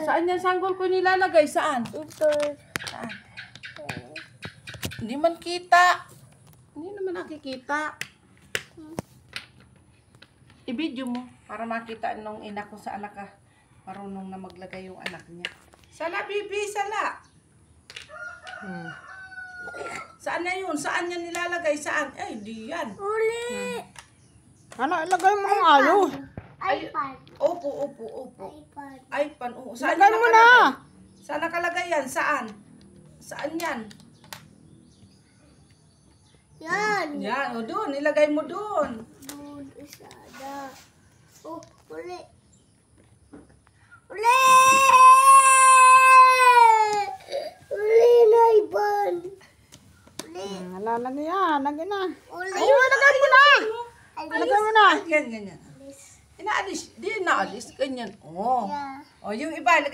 Saan yan sanggol ko nilalagay? Saan? Ito. Saan? Hindi man kita. Hindi naman nakikita. I-video mo para makita nung ina ko sa anak ka. Marunong na maglagay yung anak niya. Sala, bibi, sala. Saan na yun? Saan yan nilalagay? Saan? Ay, di yan. Uli. Ano, ilagay mo ang alo. iPad. Opo. iPad. Ay, oo. Saan Ilagay yan mo nakalagay? na. Saan nakalagay yan? Saan? Saan yan? Yan. Yan, o doon. Ilagay mo doon. Doon, isada. Oh, uli. Uli! Uli na iban. Uli. Lalagay yan. Lagay na. Uli. Ayun, lagay mo na. Lagay mo na. Ganyan. Inaalis. Di inaalis. Ganyan. Oh. Yeah. O, yung iba,